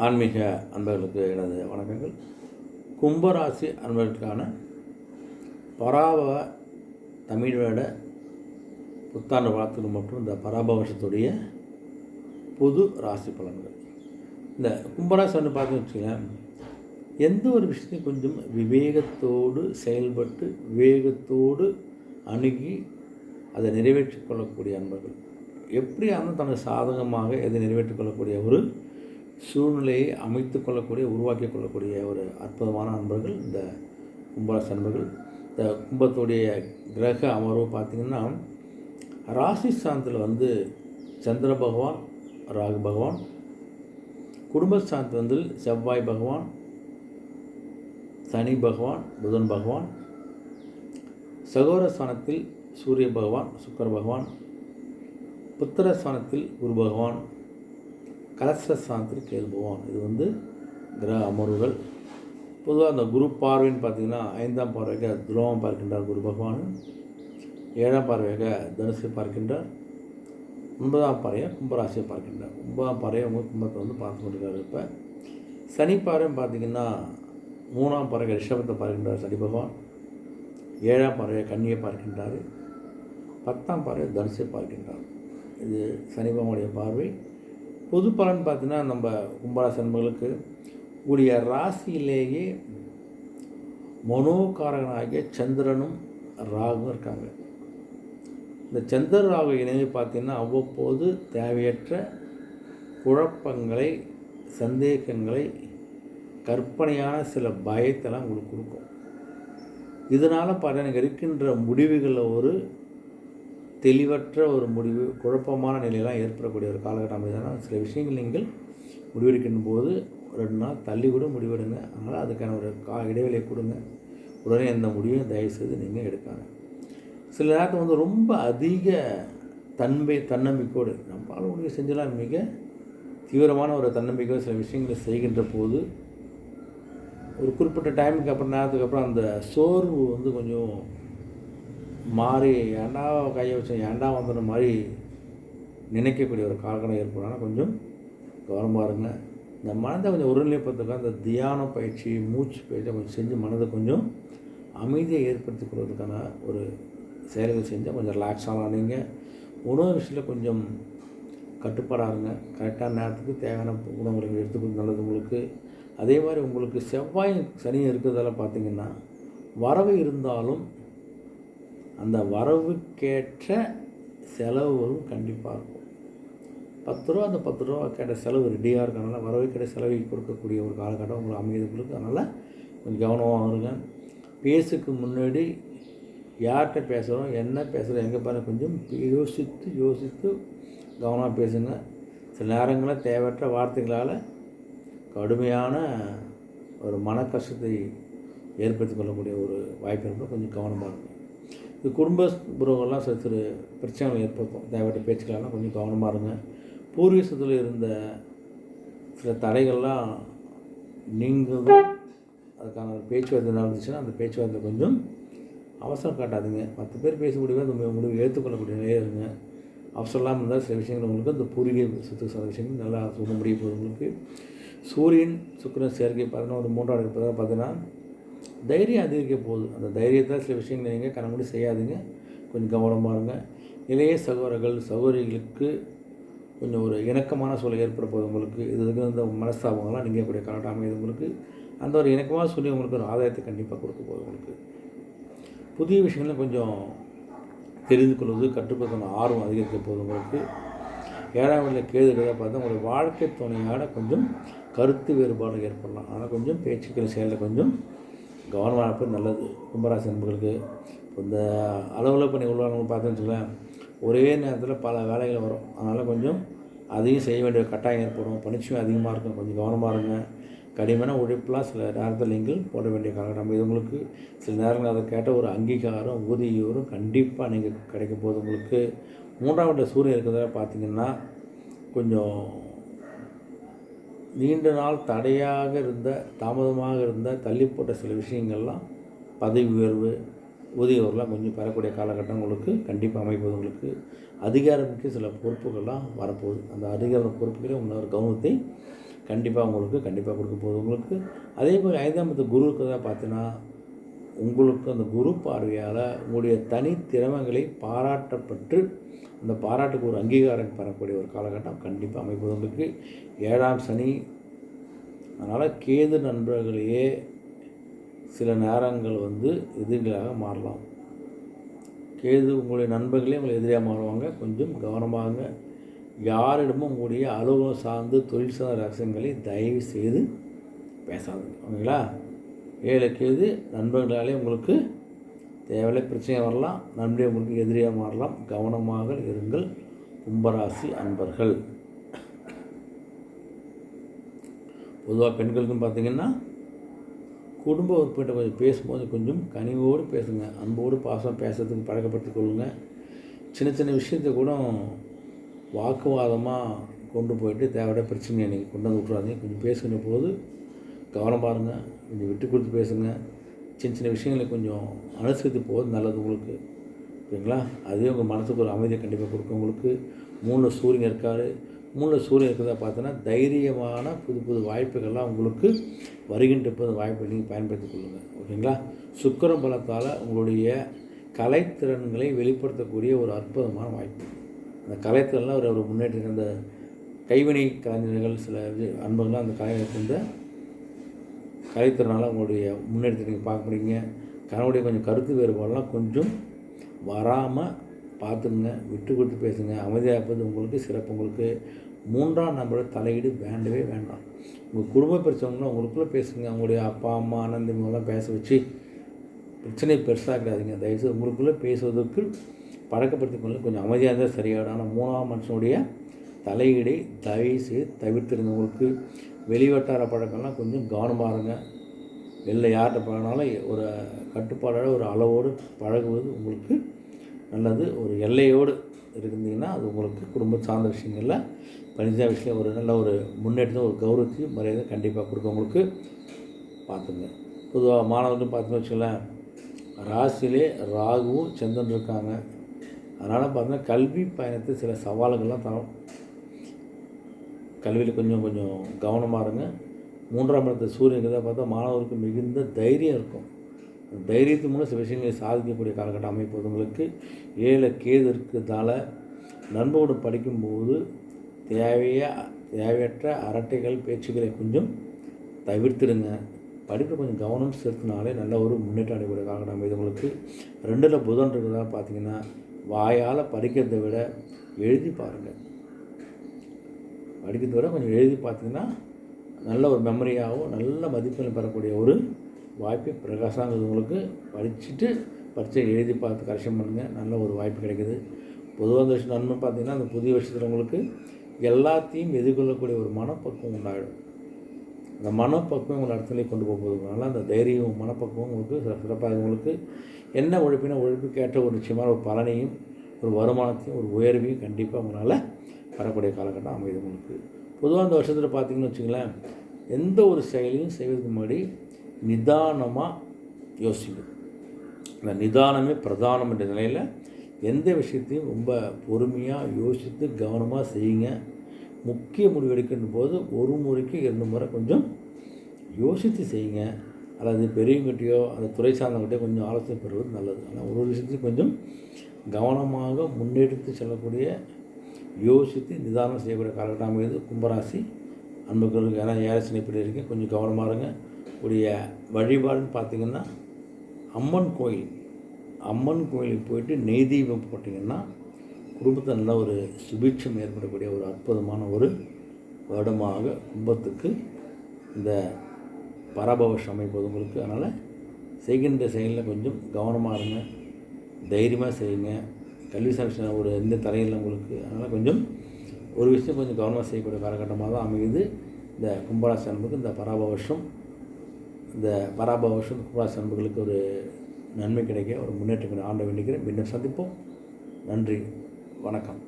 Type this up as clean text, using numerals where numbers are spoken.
ஆன்மீக அன்பர்களுக்கு எனது வணக்கங்கள். கும்பராசி அன்பர்களுக்கான பராபவ தமிழ் வருட புத்தாண்டு வாழ்த்துக்கள் மற்றும் இந்த பராபவ வருஷத்துடைய பொது ராசி பலன்கள். இந்த கும்பராசி வந்து பார்த்தீங்கன்னு வச்சுக்கோங்களேன், எந்த ஒரு விஷயத்தையும் கொஞ்சம் விவேகத்தோடு செயல்பட்டு விவேகத்தோடு அணுகி அதை நிறைவேற்றிக் கொள்ளக்கூடிய அன்பர்கள். எப்படியாவது தனக்கு சாதகமாக எதை நிறைவேற்றிக் கொள்ளக்கூடிய ஒரு சூழ்நிலையை அமைத்து கொள்ளக்கூடிய உருவாக்கி கொள்ளக்கூடிய ஒரு அற்புதமான அன்பர்கள் இந்த கும்பராசி அன்பர்கள். இந்த கும்பத்துடைய கிரக அமர்வு பார்த்திங்கன்னா, ராசி ஸ்தானத்தில் வந்து சந்திர பகவான், ராகு பகவான், குடும்பஸ்தானத்தில் வந்து செவ்வாய் பகவான், சனி பகவான், புதன் பகவான், சகோதரஸ்தானத்தில் சூரிய பகவான், சுக்கர பகவான், புத்திரஸ்தானத்தில் குரு பகவான், கலஸ்திரஸ்தானத்தில் கேது பகவான். இது வந்து கிரக அமர்வுகள். பொதுவாக அந்த குரு பார்வைன்னு பார்த்திங்கன்னா 5ஆம் பார்வையாக துருவம் பார்க்கின்றார் குரு பகவான், 7ஆம் பார்வையாக தனுசை பார்க்கின்றார், 9ஆம் பார்வையாக கும்பராசியை பார்க்கின்றார். 9ஆம் பார்வையை உங்கள் கும்பத்தை வந்து பார்த்து கொண்டிருக்காரு. இப்போ சனி பார்வைன்னு பார்த்திங்கன்னா 3ஆம் பார்வையாக ரிஷபத்தை பார்க்கின்றார் சனி பகவான், 7ஆம் பார்வையாக கன்னியை பார்க்கின்றார், 10ஆம் பார்வையை தனுசை பார்க்கின்றார். இது சனி பகவானுடைய பார்வை. பொது பலன் பார்த்தீங்கன்னா, நம்ம கும்பராசி அன்பர்களுக்கு உடைய ராசியிலேயே மனோகாரகனாகிய சந்திரனும் ராகுவும் இருக்காங்க. இந்த சந்திர ராகு இணைவு பார்த்திங்கன்னா அவ்வப்போது தேவையற்ற குழப்பங்களை, சந்தேகங்களை, கற்பனையான சில பயத்தெல்லாம் உங்களுக்கு கொடுக்கும். இதனால் பார்த்தீங்கன்னா இருக்கின்ற முடிவுகளில் ஒரு தெளிவற்ற ஒரு முடிவு, குழப்பமான நிலையெல்லாம் ஏற்படக்கூடிய ஒரு காலகட்டம் அமைதியான சில விஷயங்கள் நீங்கள் முடிவெடுக்கின்ற போது 2 நாள் தள்ளி கூட முடிவெடுங்க. அதனால் அதுக்கான ஒரு இடைவெளியை கொடுங்க. உடனே எந்த முடிவையும் தயவுசெய்து நீங்கள் எடுக்காங்க. சில நேரத்தில் வந்து ரொம்ப அதிக தன்னம்பிக்கையோடு நம்மளால் முடிவு செஞ்சலாம், மிக தீவிரமான ஒரு தன்னம்பிக்கையோடு சில விஷயங்களை செய்கின்ற போது ஒரு குறிப்பிட்ட டைமுக்கு அப்புறம் நேரத்துக்கு அப்புறம் அந்த சோர்வு வந்து கொஞ்சம் மாறி ஏண்டா கையை வச்சு ஏண்டா வந்துன மாதிரி நினைக்கக்கூடிய ஒரு காலகட்டம் ஏற்படுறதுனா கொஞ்சம் கவனமாக இருங்க. இந்த மனதை கொஞ்சம் ஒருநிலைப்படுத்துக்காக அந்த தியான பயிற்சி, மூச்சு பயிற்சி கொஞ்சம் செஞ்சு மனதை கொஞ்சம் அமைதியை ஏற்படுத்தி கொள்வதற்கான ஒரு செயல்கள் செஞ்சால் கொஞ்சம் ரிலாக்ஸ் ஆகலாம். நீங்கள் உணவு விஷயத்தில் கொஞ்சம் கட்டுப்பாடாக இருங்க. கரெக்டான நேரத்துக்கு தேவையான உணவுகளை எடுத்துக்கிறது நல்லது உங்களுக்கு. அதே மாதிரி உங்களுக்கு செவ்வாய் சனி இருக்கிறதால பார்த்திங்கன்னா வரவு இருந்தாலும் அந்த வரவுக்கேற்ற செலவுகளும் கண்டிப்பாக இருக்கும். 10 ரூபா அந்த 10 ரூபா கேட்ட செலவு ரெடியாக இருக்கனால வரவுக்கேற்ற செலவை கொடுக்கக்கூடிய ஒரு காலகட்டம் உங்களுக்கு அமைதிகளுக்கு. அதனால் கொஞ்சம் கவனமாக இருங்க. பேசுக்கு முன்னாடி யார்கிட்ட பேசுகிறோம், என்ன பேசுகிறோம், எங்கே பாருங்கள் கொஞ்சம் யோசித்து கவனமாக பேசுங்க. சில நேரங்களில் தேவையற்ற வார்த்தைகளால் கடுமையான ஒரு மன கஷ்டத்தை ஏற்படுத்தி கொள்ளக்கூடிய ஒரு வாய்ப்பு இருக்கும். கொஞ்சம் கவனமாக இருக்கும். இது குடும்ப உறவுகள்லாம் சில சிறு பிரச்சனைகள் ஏற்படுத்தும். தேவையற்ற பேச்சுக்களாலாம் கொஞ்சம் கவனமாக இருங்க. பூர்வீகத்தில் இருந்த சில தடைகள்லாம் நீங்களும் அதுக்கான ஒரு பேச்சுவார்த்தை நடந்துச்சுன்னா அந்த பேச்சுவார்த்தை கொஞ்சம் அவசரம் காட்டாதுங்க. 10 பேர் பேச முடியுமே அந்த முடிவு ஏற்றுக்கொள்ளக்கூடிய நிலையாக இருங்க. அவசரம் இல்லாமல் இருந்தால் சில விஷயங்கள் உங்களுக்கு அந்த பூர்வீக சொத்து சில விஷயங்கள் நல்லா சொல்ல முடிய போகுது உங்களுக்கு. சூரியன் சுக்கிரன் சேர்க்கை பார்த்தீங்கன்னா ஒரு 3ஆம் இடத்துல பார்த்தீங்கன்னா தைரியம் அதிகரிக்க போகுது. அந்த தைரியத்தில் சில விஷயங்கள் நீங்கள் கணமுடி செய்யாதுங்க. கொஞ்சம் கவனமாக இருங்க. இளைய சகோதரிகளுக்கு கொஞ்சம் ஒரு இணக்கமான சூழல் ஏற்பட போகுது உங்களுக்கு. இதுக்கு இந்த மனஸ்தாபங்கள்லாம் நீங்கக்கூடிய காலகட்டம் அமைது உங்களுக்கு. அந்த ஒரு இணக்கமான சூழல் உங்களுக்கு ஒரு ஆதாயத்தை கண்டிப்பாக கொடுக்க போகுது உங்களுக்கு. புதிய விஷயங்களும் கொஞ்சம் தெரிந்து கொள்வது, கற்றுக்கொள்ள ஆர்வம் அதிகரிக்க போகுது உங்களுக்கு. 7ஆம் இடத்துல கேது இருக்கிறத பார்த்தா உங்களுடைய வாழ்க்கை துணையோட கொஞ்சம் கருத்து வேறுபாடு ஏற்படலாம். ஆனால் கொஞ்சம் பேச்சுக்கள் செயலில் கொஞ்சம் கவனமாக இருப்பது நல்லது. கும்பராசி நண்பர்களுக்கு இந்த அளவில் பண்ணி உள்ளவங்க பார்த்தோன்னு வச்சுக்கலாம், ஒரே நேரத்தில் பல வேலைகள் வரும். அதனால் கொஞ்சம் அதையும் செய்ய வேண்டிய கட்டாயம் ஏற்படும். பணிச்சும் அதிகமாக இருக்கும். கொஞ்சம் கவனமாக இருங்க. கடினமான உழைப்பெலாம் சில நேரத்தில் நீங்கள் போட வேண்டிய காலகட்டம் இது உங்களுக்கு. சில நேரங்கள் அதை கேட்ட ஒரு அங்கீகாரம், ஊதியம் கண்டிப்பாக நீங்கள் கிடைக்க போகுது உங்களுக்கு. 3ஆம் வீட்டு சூரியன் இருக்கிறத பார்த்திங்கன்னா கொஞ்சம் நீண்ட நாள் தடையாக இருந்த, தாமதமாக இருந்த, தள்ளி போட்ட சில விஷயங்கள்லாம் பதவி உயர்வு, ஊதியவர்கள்லாம் கொஞ்சம் பெறக்கூடிய காலகட்டம் உங்களுக்கு கண்டிப்பாக அமைப்பது. உங்களுக்கு அதிகாரமிக்க சில பொறுப்புகள்லாம் வரப்போகுது. அந்த அதிகார பொறுப்புகளே இன்னொரு கவனத்தை கண்டிப்பாக கொடுக்க போகுது உங்களுக்கு. அதே மாதிரி 5ஆம் இடத்து குருவுக்கு தான் பார்த்தீங்கன்னா, உங்களுக்கு அந்த குரு பார்வையால் உங்களுடைய தனித்திறமைகளை பாராட்டப்பட்டு அந்த பாராட்டுக்கு ஒரு அங்கீகாரம் பெறக்கூடிய ஒரு காலகட்டம் கண்டிப்பாக அமைப்பது உங்களுக்கு. 7ஆம் சனி, அதனால் கேது நண்பர்களையே சில நேரங்கள் எதிரிகளாக மாறலாம். கேது உங்களுடைய நண்பர்களே உங்களை எதிரியாக மாறுவாங்க. கொஞ்சம் கவனமாக யாரிடமும் உங்களுடைய அலுவலகம் சார்ந்து தொழில் சார்ந்த ரகசியங்களை தயவு செய்து பேசாதீங்க. ஓகேங்களா? 7 கேது நண்பர்களாலே உங்களுக்கு தேவையில்லை பிரச்சனை வரலாம். நண்பரே உங்களுக்கு எதிரியாக மாறலாம். கவனமாக இருங்கள் கும்பராசி அன்பர்கள். பொதுவாக பெண்களுக்கும் பார்த்திங்கன்னா, குடும்ப உறுப்பிட்ட கொஞ்சம் பேசும்போது கொஞ்சம் கனிவோடு பேசுங்க. அன்போடு பாசம் பேசுறதுக்கு பழக்கப்படுத்திக் கொள்ளுங்கள். சின்ன சின்ன விஷயத்தை கூட வாக்குவாதமாக கொண்டு போயிட்டு தேவையான பிரச்சனையை நீங்கள் கொண்டு வந்து விட்றாதீங்க. கொஞ்சம் பேசுகிற போது கவனம் பாருங்கள். கொஞ்சம் விட்டு கொடுத்து பேசுங்க. சின்ன சின்ன விஷயங்களை கொஞ்சம் அனுசரித்து போவது நல்லது உங்களுக்கு. ஓகேங்களா? அதுவே உங்கள் மனசுக்கு ஒரு அமைதியை கண்டிப்பாக கொடுக்கும் உங்களுக்கு. 3 சூரியன் இருக்கார். 3 சூரியன் இருக்கிறதா பார்த்தோன்னா தைரியமான புது புது வாய்ப்புகள்லாம் உங்களுக்கு வருகின்ற போது வாய்ப்பை நீங்கள் பயன்படுத்திக் கொள்ளுங்கள். ஓகேங்களா? சுக்கிரன் பலத்தால் உங்களுடைய கலைத்திறன்களை வெளிப்படுத்தக்கூடிய ஒரு அற்புதமான வாய்ப்பு. அந்த கலைத்திறனில் ஒரு முன்னேற்றம். அந்த கைவினை கலைஞர்கள் சில அன்பர்கள்லாம் அந்த கலைஞருக்கு கலைத்திறனால் உங்களுடைய முன்னேற்றத்தை நீங்கள் பார்க்க முடியுங்க. கணவனுடைய கொஞ்சம் கருத்து வேறுபாடெல்லாம் கொஞ்சம் வராமல் பார்த்துங்க. விட்டு கொடுத்து பேசுங்க. அமைதியாக இருப்பது உங்களுக்கு சிறப்பு. உங்களுக்கு 3ஆம் நபரோட தலையீடு வேண்டவே வேண்டாம். உங்கள் குடும்ப பிரச்சனைகளும் உங்களுக்குள்ளே பேசுங்க. அவங்களுடைய அப்பா அம்மா அண்ணன் இவங்கெல்லாம் பேச வச்சு பிரச்சனையை பெருசாகிடாதீங்க. தயவுசெய்து உங்களுக்குள்ளே பேசுவதற்கு பழக்கப்படுத்திக் கொள்ள கொஞ்சம் அமைதியாக இருந்தால் சரியாயிடும். ஆனால் 3ஆம் மனுஷனுடைய தலையீடை தயவுசெய்து தவிர்த்துருங்க. உங்களுக்கு வெளிவட்டார பழக்கம்லாம் கொஞ்சம் கவனமாக இருங்க. வெளில யார்கிட்ட பழகினாலும் ஒரு கட்டுப்பாடோட ஒரு அளவோடு பழகுவது உங்களுக்கு நல்லது. ஒரு எல்லையோடு இருந்தீங்கன்னா அது உங்களுக்கு குடும்ப சார்ந்த விஷயங்களில் பணிஜா விஷயம் ஒரு நல்ல ஒரு முன்னேற்றத்தை ஒரு கௌரவத்தையும் மரியாதை கண்டிப்பாக கொடுக்க உங்களுக்கு பார்த்துங்க. பொதுவாக மாணவர்கள் பார்த்துன்னு வச்சுங்களேன், ராசியிலே ராகுவும் சந்திரன் இருக்காங்க. அதனால் பார்த்தீங்கன்னா கல்வி பயணத்தில் சில சவால்கள்லாம் தரும். கல்வியில் கொஞ்சம் கவனமாக இருங்க. 3ஆம் இடத்த சூரியனுக்கு தான் பார்த்தா மாணவருக்கு மிகுந்த தைரியம் இருக்கும். தைரியத்து மூலம் சில விஷயங்களை சாதிக்கக்கூடிய காலகட்டம் அமைப்பது உங்களுக்கு. 7 கேது இருக்கிறதால நண்போடு படிக்கும்போது தேவையற்ற அரட்டைகள் பேச்சுக்களை கொஞ்சம் தவிர்த்துடுங்க. படிப்பில் கொஞ்சம் கவனம் செலுத்தினாலே நல்ல ஒரு முன்னேற்றம் அடையக்கூடிய காலகட்டம் அமைது உங்களுக்கு. 2ல் புதன் இருக்கிறதா பார்த்தீங்கன்னா வாயால் படிக்கிறதை விட எழுதி பாருங்கள். படிக்கிறதை விட கொஞ்சம் எழுதி பார்த்தீங்கன்னா நல்ல ஒரு மெமரியாகவும் நல்ல மதிப்பெண் பெறக்கூடிய ஒரு வாய்ப்பு பிரகாசங்கிறது உங்களுக்கு. படிச்சுட்டு பரீட்சை எழுதி பார்த்து கரெக்ஷன் பண்ணுங்கள். நல்ல ஒரு வாய்ப்பு கிடைக்குது. பொதுவாக இந்த வருஷம் நன்மை பார்த்திங்கன்னா அந்த புதிய வருஷத்தில் உங்களுக்கு எல்லாத்தையும் எதிர்கொள்ளக்கூடிய ஒரு மனப்பக்குவம் உண்டாகிடும். அந்த மனப்பக்குவம் உங்களை இடத்துலேயே கொண்டு போகிறதுனால அந்த தைரியம் மனப்பக்குவம் உங்களுக்கு சிறப்பாக உங்களுக்கு. என்ன உழைப்புக்கேற்ற ஒரு நிச்சயமான ஒரு பலனையும் ஒரு வருமானத்தையும் ஒரு உயர்வையும் கண்டிப்பாக உங்களால் வரக்கூடிய காலகட்டம் அமைது உங்களுக்கு. பொதுவாக இந்த வருஷத்தில் பார்த்திங்கன்னு வச்சுங்களேன், எந்த ஒரு செயலையும் செய்வதற்கு முன்னாடி நிதானமாக யோசிங்க. அந்த நிதானமே பிரதானம் என்ற நிலையில் எந்த விஷயத்தையும் ரொம்ப பொறுமையாக யோசித்து கவனமாக செய்யுங்க. முக்கிய முடிவு எடுக்கின்ற போது ஒரு முறைக்கு 2 முறை கொஞ்சம் யோசித்து செய்யுங்க. அல்லது பெரியவங்கிட்டையோ அந்த துறை சார்ந்தவங்கிட்டையோ கொஞ்சம் ஆலோசனை பெறுவது நல்லது. ஆனால் ஒரு விஷயத்தையும் கொஞ்சம் கவனமாக முன்னெடுத்து செல்லக்கூடிய யோசித்து நிதானம் செய்யக்கூடிய காலகட்டம் அமைது கும்பராசி அன்பர்களுக்கு. ஏன்னா 7 சனி இப்படி இருக்குது, கொஞ்சம் கவனமாக இருங்க. உடைய வழிபாடுன்னு பார்த்திங்கன்னா அம்மன் கோயிலுக்கு போயிட்டு நெய் தீபம் போட்டிங்கன்னா குடும்பத்தில் நல்ல ஒரு சுபிட்சம் ஏற்படக்கூடிய ஒரு அற்புதமான ஒரு வருடமாக கும்பத்துக்கு இந்த பராபவஷம் அமைப்பது உங்களுக்கு. அதனால் செய்கின்ற செயலில் கொஞ்சம் கவனமாக இருங்க. தைரியமாக செய்யுங்க. கல்வி சார்ந்த ஒரு எந்த தலையில் உங்களுக்கு. அதனால் கொஞ்சம் ஒரு விஷயம் கொஞ்சம் கவனமாக செய்யக்கூடிய காலகட்டமாக தான் அமையுது இந்த கும்பராசி அன்புக்கு. இந்த பராபவஷம் கும்பராசி அன்புகளுக்கு ஒரு நன்மை கிடைக்க ஒரு முன்னேற்றம் ஆண்ட வேண்டிக்கிறேன். மீண்டும் சந்திப்போம். நன்றி, வணக்கம்.